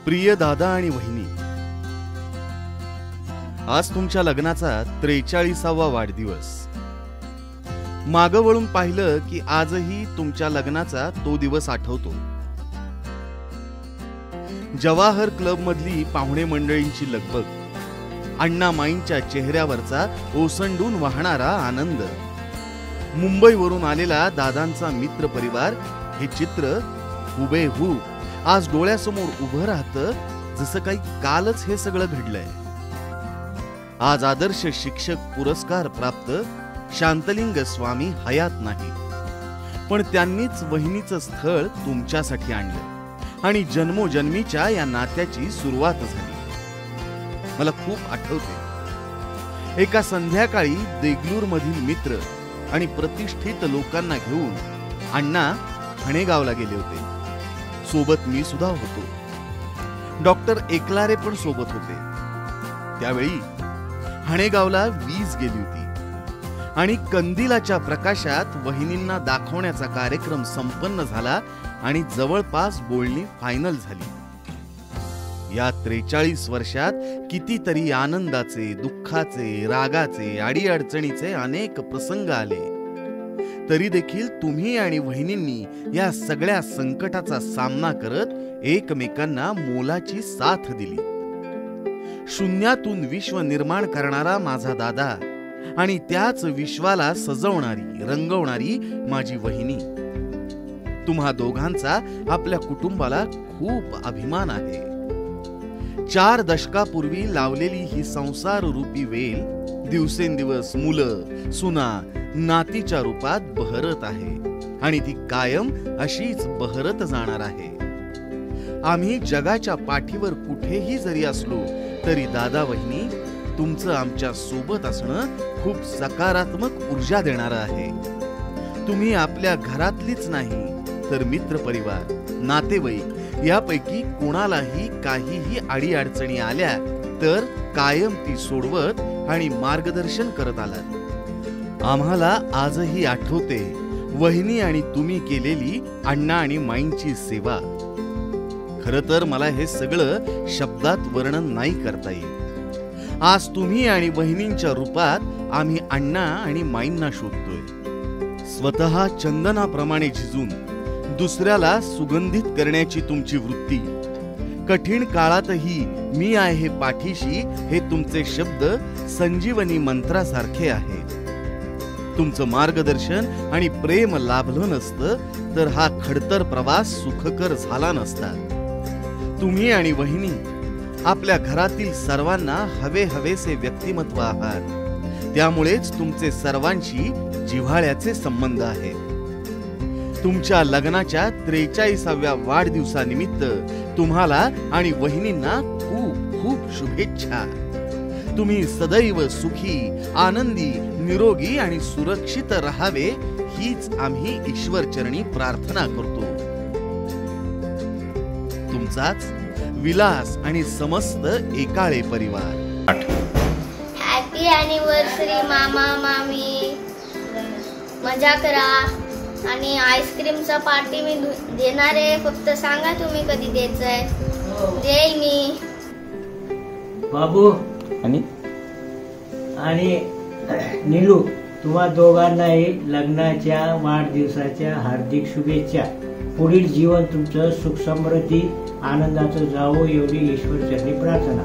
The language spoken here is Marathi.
प्रिय दादा आणि वहिनी, आज तुमच्या लग्नाचा 43वा वाढदिवस. मागं वळून पाहिलं की आजही तुमच्या लग्नाचा तो दिवस आठवतो. जवाहर क्लब मधली पाहुणे मंडळींची लगबग, अण्णा माईंच्या चेहऱ्यावरचा ओसंडून वाहणारा आनंद, मुंबईवरून आलेला दादांचा मित्र परिवार, हे चित्र हुबेहूब आज डोळ्यासमोर उभं राहतं, जसं काही कालच हे सगळं घडलंय. आज आदर्श शिक्षक पुरस्कार प्राप्त शांतलिंग स्वामी हयात नाही, पण त्यांनीच वहिनीचं स्थळ तुमच्यासाठी आणलं आणि जन्मोजन्मीच्या या नात्याची सुरुवात झाली. मला खूप आठवते, एका संध्याकाळी देगलूर मधील मित्र आणि प्रतिष्ठित लोकांना घेऊन अण्णा हणेगावला गेले होते. सोबत मी सुद्धा होतो. डॉक्टर एकलारे पण सोबत होते. त्यावेळी हणेगावला वीज गेली होती आणि कंदिलाच्या प्रकाशात वहिनींना दाखवण्याचा कार्यक्रम संपन्न झाला आणि जवळपास बोलणी फायनल झाली. या 43 वर्षात कितीतरी आनंदाचे, दुःखाचे, रागाचे, अडीअडचणीचे अनेक प्रसंग आले, तरी देखील तुम्ही आणि वहिनींनी या सगळ्या संकटाचा सामना करत एकमेकांना मोलाची साथ दिली. शून्यातून विश्व निर्माण करणारा माझा दादा आणि त्याच विश्वाला सजवणारी, रंगवणारी माझी वहिनी, तुम्हा दोघांचा आपल्या कुटुंबाला खूप अभिमान आहे. 4 दशकापूर्वी लावलेली ही संसार रूपी वेल दिवसेंदिवस मुलं, सुना, नातीच्या रूपात बहरत आहे आणि ती कायम अशीच बहरत जाणार आहे. आम्ही जगाच्या पाठीवर कुठेही जरी असलो तरी दादा वहिनी, तुमचं आमच्या सोबत असणं खूप सकारात्मक ऊर्जा देणारं आहे. तुम्ही आपल्या घरातलीच नाही तर मित्र परिवार, नातेवाईक यापैकी कोणालाही काहीही अडीअडचणी आल्या तर कायम ती सोडवत आणि मार्गदर्शन करत आलात. आम्हाला आजही आठवते वहिनी आणि तुम्ही केलेली अण्णा आणि माईंची सेवा. खरं तर मला हे सगळं शब्दात वर्णन नाही करता येत. आज तुम्ही आणि वहिनींच्या रूपात आम्ही अण्णा आणि माईंना शोधतोय. स्वतः चंदनाप्रमाणे झिजून दुसऱ्याला सुगंधित करण्याची तुमची वृत्ती, कठीण काळातही मी आहे पाठीशी हे तुमचे शब्द संजीवनी मंत्रासारखे आहेत. तुमचं मार्गदर्शन आणि प्रेम लाभलं नसतं तर हा खडतर प्रवास सुखकर झाला नसता. तुम्ही आणि वहिनी आपल्या घरातील सर्वांना हवे हवेसे व्यक्तिमत्व आहात. त्यामुळेच तुमचे सर्वांशी जिव्हाळ्याचे संबंध आहेत. तुमच्या लग्नाच्या 43व्या वाढदिवसानिमित्त तुम्हाला आणि वहिनींना खूप खूप शुभेच्छा. तुम्ही सदैव सुखी, आनंदी, निरोगी आणि सुरक्षित राहावे हीच आम्ही ईश्वरचरणी प्रार्थना करतो. तुमचाच विलास आणि समस्त एकाळे परिवार. हॅपी अॅनिव्हर्सरी मामा मामी. मजा करा आणि आईस्क्रीमचा पार्टी मी देणार आहे. फक्त सांगा तुम्ही कधी द्यायचंय. देईल मी. बाबू आणि नीलू, तुम्हा दोघांनाही लग्नाच्या वाढदिवसाच्या हार्दिक शुभेच्छा. पुढील जीवन तुमचं सुख समृद्धी आनंदाचं जावो एवढी ईश्वरचरणी प्रार्थना.